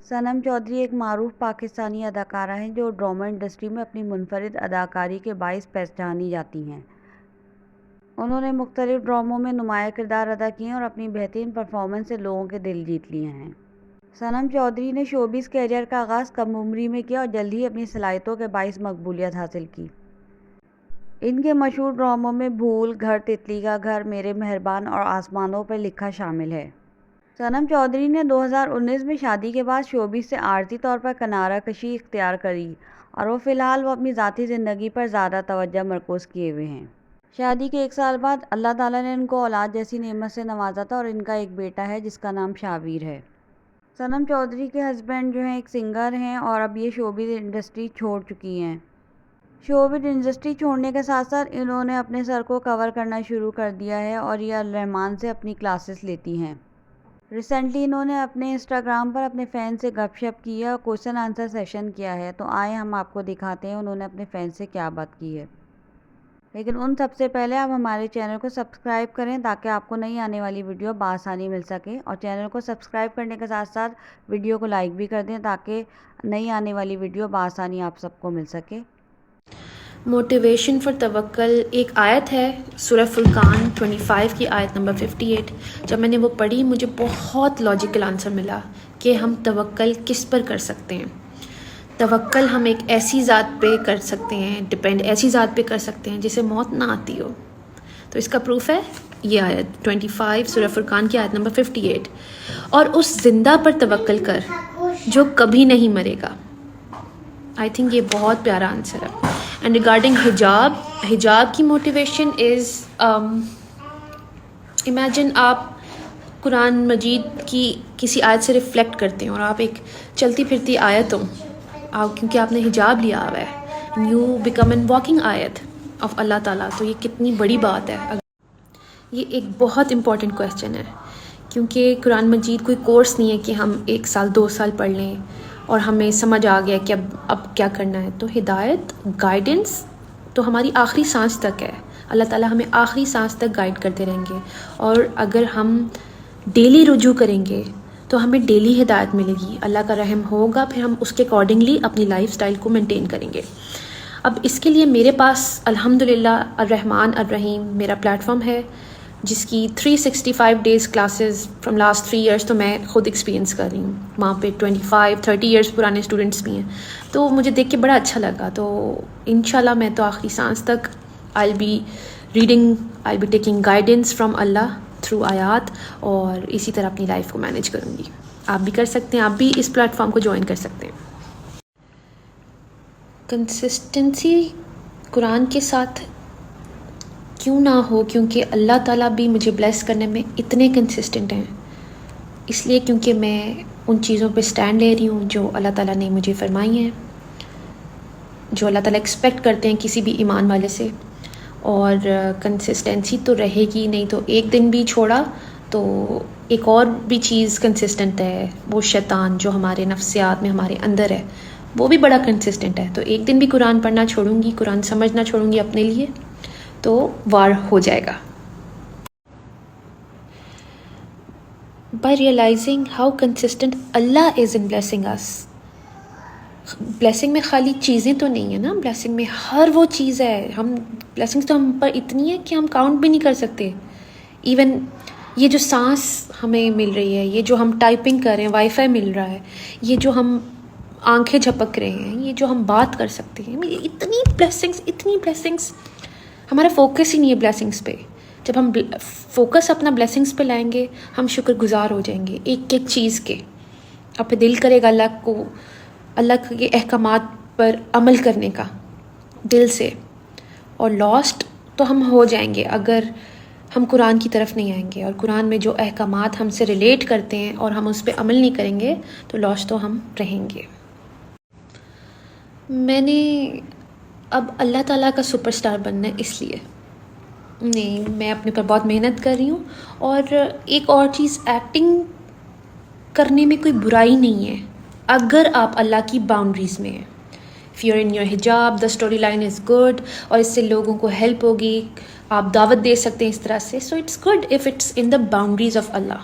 صنم چودھری ایک معروف پاکستانی اداکارہ ہیں جو ڈرامہ انڈسٹری میں اپنی منفرد اداکاری کے باعث پہچانی جاتی ہیں۔ انہوں نے مختلف ڈراموں میں نمایاں کردار ادا کیے ہیں اور اپنی بہترین پرفارمنس سے لوگوں کے دل جیت لیے ہیں۔ صنم چودھری نے شوبز کیریئر کا آغاز کم عمری میں کیا اور جلد ہی اپنی صلاحیتوں کے باعث مقبولیت حاصل کی۔ ان کے مشہور ڈراموں میں بھول، گھر، تتلی کا گھر، میرے مہربان اور آسمانوں پر لکھا شامل ہے۔ صنم چودھری نے 2019 میں شادی کے بعد شوبز سے عارضی طور پر کنارہ کشی اختیار کری اور فی الحال وہ اپنی ذاتی زندگی پر زیادہ توجہ مرکوز کیے ہوئے ہیں۔ شادی کے 1 سال بعد اللہ تعالیٰ نے ان کو اولاد جیسی نعمت سے نوازا تھا اور ان کا ایک بیٹا ہے جس کا نام شاویر ہے۔ صنم چودھری کے ہسبینڈ جو ہیں ایک سنگر ہیں اور اب یہ شوبز انڈسٹری چھوڑ چکی ہیں۔ شوبز انڈسٹری چھوڑنے کے ساتھ ساتھ انہوں نے اپنے سر کو کور کرنا شروع کر دیا ہے اور یہ الرحمان سے اپنی کلاسز لیتی ہیں۔ ریسنٹلی انہوں نے اپنے انسٹاگرام پر اپنے فین سے گپ شپ کی ہے اور کوسچن آنسر سیشن کیا ہے، تو آئیں ہم آپ کو دکھاتے ہیں انہوں نے اپنے فین سے کیا بات کی ہے۔ لیکن ان سب سے پہلے آپ ہمارے چینل کو سبسکرائب کریں تاکہ آپ کو نئی آنے والی ویڈیو بآسانی مل سکے، اور چینل کو سبسکرائب کرنے کے ساتھ ساتھ ویڈیو کو لائک بھی کر دیں تاکہ نئی آنے والی ویڈیو بآسانی آپ سب کو مل سکے۔ موٹیویشن فار توکل ایک آیت ہے سورہ فرقان 25 کی آیت نمبر 58۔ جب میں نے وہ پڑھی مجھے بہت لاجیکل آنسر ملا کہ ہم توکل کس پر کر سکتے ہیں۔ توکل ہم ایک ایسی ذات پہ کر سکتے ہیں، ڈپینڈ ایسی ذات پہ کر سکتے ہیں جسے موت نہ آتی ہو۔ تو اس کا پروف ہے یہ آیت 25 سورہ فرقان کی آیت نمبر 58۔ اور اس زندہ پر توکل کر جو کبھی نہیں مرے گا۔ آئی تھنک یہ بہت پیارا آنسر ہے۔ اینڈ ریگارڈنگ حجاب کی موٹیویشن از امیجن آپ قرآن مجید کی کسی آیت سے ریفلیکٹ کرتے ہیں اور آپ ایک چلتی پھرتی آیت ہو، کیونکہ آپ نے حجاب لیا ہوا ہے، یو بیکم این واکنگ آیت آف اللہ تعالیٰ، تو یہ کتنی بڑی بات ہے۔ یہ ایک بہت امپورٹنٹ کویسچن ہے کیونکہ قرآن مجید کوئی کورس نہیں ہے کہ ہم 1 سال 2 سال پڑھ لیں اور ہمیں سمجھ آ گیا کہ اب کیا کرنا ہے۔ تو ہدایت، گائیڈنس تو ہماری آخری سانس تک ہے۔ اللہ تعالیٰ ہمیں آخری سانس تک گائیڈ کرتے رہیں گے، اور اگر ہم ڈیلی رجوع کریں گے تو ہمیں ڈیلی ہدایت ملے گی۔ اللہ کا رحم ہوگا، پھر ہم اس کے اکارڈنگلی اپنی لائف سٹائل کو مینٹین کریں گے۔ اب اس کے لیے میرے پاس الحمدللہ الرحمن الرحیم میرا پلیٹ فارم ہے جس کی 365 days classes from last 3 years تو میں خود ایکسپیرینس کر رہی ہوں۔ وہاں پہ 25-30 ایئرس پرانے اسٹوڈنٹس بھی ہیں، تو مجھے دیکھ کے بڑا اچھا لگا۔ تو انشاءاللہ میں تو آخری سانس تک I'll be reading, I'll be taking guidance from Allah through آیات، اور اسی طرح اپنی لائف کو مینیج کروں گی۔ آپ بھی کر سکتے ہیں، آپ بھی اس پلیٹ فارم کو جوائن کر سکتے ہیں۔ کنسسٹنسی قرآن کے ساتھ کیوں نہ ہو، کیونکہ اللہ تعالیٰ بھی مجھے بلیس کرنے میں اتنے کنسسٹنٹ ہیں، اس لیے کیونکہ میں ان چیزوں پہ سٹینڈ لے رہی ہوں جو اللہ تعالیٰ نے مجھے فرمائی ہیں، جو اللہ تعالیٰ ایکسپیکٹ کرتے ہیں کسی بھی ایمان والے سے۔ اور کنسسٹنسی تو رہے گی، نہیں تو ایک دن بھی چھوڑا تو ایک اور بھی چیز کنسسٹنٹ ہے، وہ شیطان جو ہمارے نفسیات میں ہمارے اندر ہے، وہ بھی بڑا کنسسٹنٹ ہے۔ تو ایک دن بھی قرآن پڑھنا چھوڑوں گی، قرآن سمجھنا چھوڑوں گی اپنے لیے، تو وار ہو جائے گا۔ By realizing how consistent Allah is in blessing us. Blessing میں خالی چیزیں تو نہیں ہیں نا، بلیسنگ میں ہر وہ چیز ہے، ہم بلیسنگس تو ہم پر اتنی ہے کہ ہم کاؤنٹ بھی نہیں کر سکتے۔ ایون یہ جو سانس ہمیں مل رہی ہے، یہ جو ہم ٹائپنگ کر رہے ہیں، وائی فائی مل رہا ہے، یہ جو ہم آنکھیں جھپک رہے ہیں، یہ جو ہم بات کر سکتے ہیں، اتنی بلیسنگس، ہمارا فوکس ہی نہیں ہے بلیسنگس پہ۔ جب ہم فوکس اپنا بلیسنگس پہ لائیں گے، ہم شکر گزار ہو جائیں گے ایک ایک چیز کے۔ اب پہ دل کرے گا اللہ کے احکامات پر عمل کرنے کا دل سے، اور لاسٹ تو ہم ہو جائیں گے اگر ہم قرآن کی طرف نہیں آئیں گے، اور قرآن میں جو احکامات ہم سے ریلیٹ کرتے ہیں اور ہم اس پہ عمل نہیں کریں گے تو لاسٹ تو ہم رہیں گے۔ میں نے اب اللہ تعالیٰ کا سپر سٹار بننا ہے، اس لیے نہیں، میں اپنے پر بہت محنت کر رہی ہوں۔ اور ایک اور چیز، ایکٹنگ کرنے میں کوئی برائی نہیں ہے اگر آپ اللہ کی باؤنڈریز میں ہیں۔ if you're in your hijab, the story line is good، اور اس سے لوگوں کو ہیلپ ہوگی، آپ دعوت دے سکتے ہیں اس طرح سے، so it's good if it's in the boundaries of Allah۔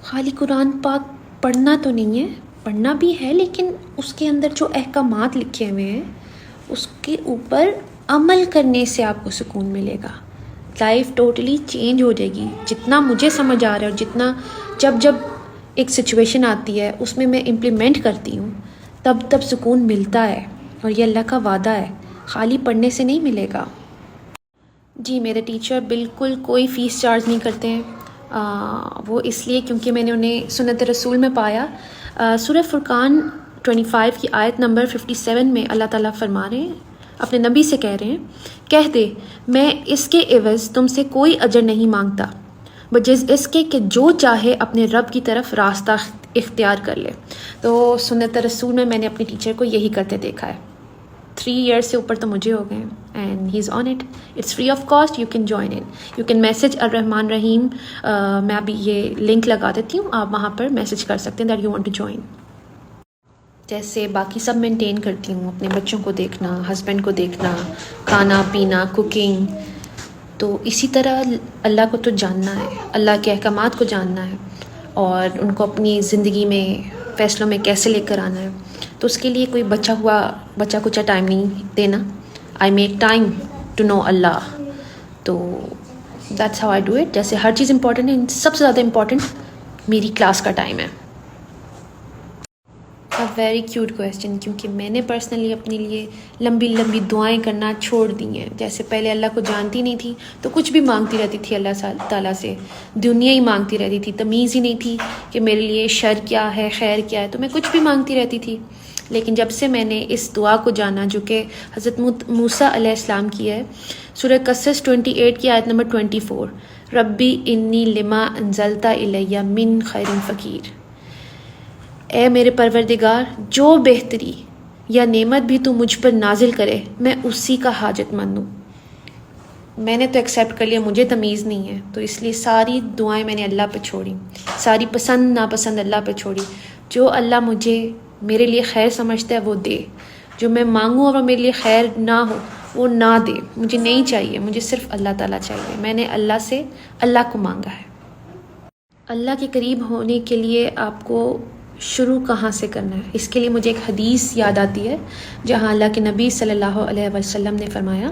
خالی قرآن پاک پڑھنا تو نہیں ہے، پڑھنا بھی ہے لیکن اس کے اندر جو احکامات لکھے ہوئے ہیں اس کے اوپر عمل کرنے سے آپ کو سکون ملے گا. لائف ٹوٹلی چینج ہو جائے گی. جتنا مجھے سمجھ آ رہا ہے اور جتنا جب ایک سچویشن آتی ہے اس میں امپلیمنٹ کرتی ہوں تب سکون ملتا ہے, اور یہ اللہ کا وعدہ ہے, خالی پڑھنے سے نہیں ملے گا. جی میرے ٹیچر بالکل کوئی فیس چارج نہیں کرتے ہیں. وہ اس لیے کیونکہ میں نے انہیں سنت رسول میں پایا. سورہ فرقان 25 کی آیت نمبر 57 میں اللہ تعالیٰ فرما رہے ہیں, اپنے نبی سے کہہ رہے ہیں, کہہ دے میں اس کے عوض تم سے کوئی اجر نہیں مانگتا بجز اس کے کہ جو چاہے اپنے رب کی طرف راستہ اختیار کر لے. تو سنت رسول میں نے اپنی ٹیچر کو یہی کرتے دیکھا ہے. 3 ایئرس سے اوپر تو مجھے ہو گئے ہیں and he is on it. It's free of cost, you can join it, you can message الرحمن رحیم. میں ابھی یہ لنک لگا دیتی ہوں, آپ وہاں پر میسج کر سکتے ہیں that you want to join. جیسے باقی سب مینٹین کرتی ہوں, اپنے بچوں کو دیکھنا, ہسبینڈ کو دیکھنا, کھانا پینا, کوکنگ, تو اسی طرح اللہ کو تو جاننا ہے, اللہ کے احکامات کو جاننا ہے اور ان کو اپنی زندگی میں فیصلوں میں کیسے لے کر آنا ہے. تو اس کے لیے کوئی بچا کچا ٹائم نہیں دینا. I make time to know اللہ. تو that's how I do it. جیسے ہر چیز امپورٹنٹ ہے, سب سے زیادہ امپورٹنٹ میری کلاس کا ٹائم ہے. ویری کیوٹ کویسچن, کیونکہ میں نے پرسنلی اپنے لیے لمبی دعائیں کرنا چھوڑ دی ہیں. جیسے پہلے اللہ کو جانتی نہیں تھی تو کچھ بھی مانگتی رہتی تھی اللہ تعالیٰ سے, دنیا ہی مانگتی رہتی تھی, تمیز ہی نہیں تھی کہ میرے لیے شر کیا ہے خیر کیا ہے, تو میں کچھ بھی مانگتی رہتی تھی. لیکن جب سے میں نے اس دعا کو جانا جو کہ حضرت موسیٰ علیہ السلام کی ہے, سورہ قصص 28 کی آیت نمبر 24, ربی انی لما انزلت الیہ من خیر فقیر. اے میرے پروردگار, جو بہتری یا نعمت بھی تو مجھ پر نازل کرے میں اسی کا حاجت مند ہوں. میں نے تو ایکسیپٹ کر لیا, مجھے تمیز نہیں ہے, تو اس لیے ساری دعائیں میں نے اللہ پہ چھوڑی, ساری پسند ناپسند اللہ پہ چھوڑی. جو اللہ مجھے میرے لیے خیر سمجھتا ہے وہ دے, جو میں مانگوں اور میرے لیے خیر نہ ہو وہ نہ دے. مجھے نہیں چاہیے, مجھے صرف اللہ تعالیٰ چاہیے. میں نے اللہ سے اللہ کو مانگا ہے. اللہ کے قریب ہونے کے لیے آپ کو شروع کہاں سے کرنا ہے, اس کے لیے مجھے ایک حدیث یاد آتی ہے جہاں اللہ کے نبی صلی اللہ علیہ وسلم نے فرمایا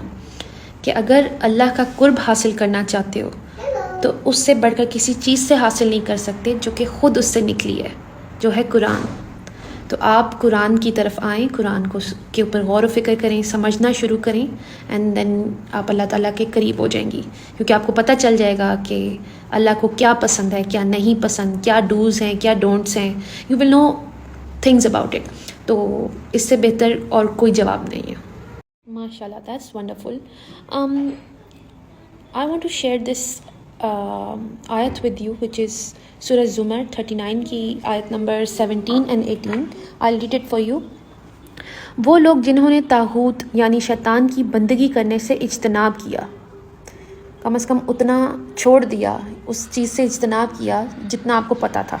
کہ اگر اللہ کا قرب حاصل کرنا چاہتے ہو تو اس سے بڑھ کر کسی چیز سے حاصل نہیں کر سکتے جو کہ خود اس سے نکلی ہے, جو ہے قرآن. تو آپ قرآن کی طرف آئیں, قرآن کے اوپر غور و فکر کریں, سمجھنا شروع کریں, اینڈ دین آپ اللہ تعالیٰ کے قریب ہو جائیں گی, کیونکہ آپ کو پتہ چل جائے گا کہ اللہ کو کیا پسند ہے, کیا نہیں پسند, کیا ڈوز ہیں, کیا ڈونٹس ہیں. You will know things about it. تو اس سے بہتر اور کوئی جواب نہیں ہے. ماشاء اللہ, that's wonderful. I want to share this آیت ود یو وچ از سورہ زمر 39 کی آیت number 17 and 18. I'll read it for you. وہ لوگ جنہوں نے طاغوت یعنی شیطان کی بندگی کرنے سے اجتناب کیا, کم از کم اتنا چھوڑ دیا, اس چیز سے اجتناب کیا جتنا آپ کو پتہ تھا,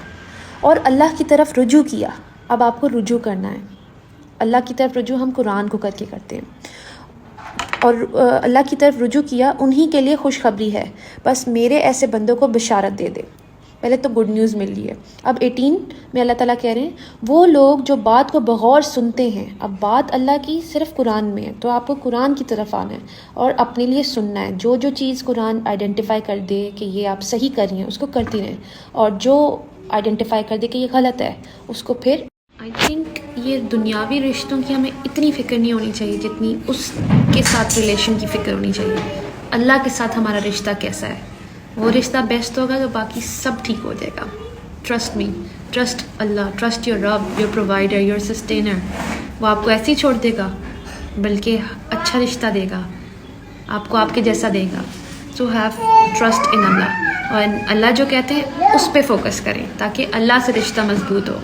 اور اللہ کی طرف رجوع کیا. اب آپ کو رجوع کرنا ہے. اللہ کی طرف رجوع ہم قرآن کو کر کے کرتے ہیں, اور اللہ کی طرف رجوع کیا انہی کے لیے خوشخبری ہے, بس میرے ایسے بندوں کو بشارت دے دے. پہلے تو گڈ نیوز مل رہی ہے. اب 18 میں اللہ تعالیٰ کہہ رہے ہیں وہ لوگ جو بات کو بغور سنتے ہیں. اب بات اللہ کی صرف قرآن میں ہے, تو آپ کو قرآن کی طرف آنا ہے اور اپنے لیے سننا ہے. جو چیز قرآن آئیڈینٹیفائی کر دے کہ یہ آپ صحیح کر رہی ہیں اس کو کرتی رہیں, اور جو آئیڈینٹیفائی کر دے کہ یہ غلط ہے اس کو پھر. آئی تھنک یہ دنیاوی رشتوں کی ہمیں اتنی فکر نہیں ہونی چاہیے جتنی اس کے ساتھ ریلیشن کی فکر ہونی چاہیے. اللہ کے ساتھ ہمارا رشتہ کیسا ہے, وہ رشتہ بیسٹ ہوگا تو باقی سب ٹھیک ہو جائے گا. ٹرسٹ می, ٹرسٹ اللہ, ٹرسٹ یور رب, یور پرووائڈر, یور سسٹینر. وہ آپ کو ایسے ہی چھوڑ دے گا, بلکہ اچھا رشتہ دے گا, آپ کو آپ کے جیسا دے گا. سو ہیو ٹرسٹ ان اللہ, اور اللہ جو کہتے ہیں اس پہ فوکس کریں تاکہ اللہ سے رشتہ مضبوط ہو.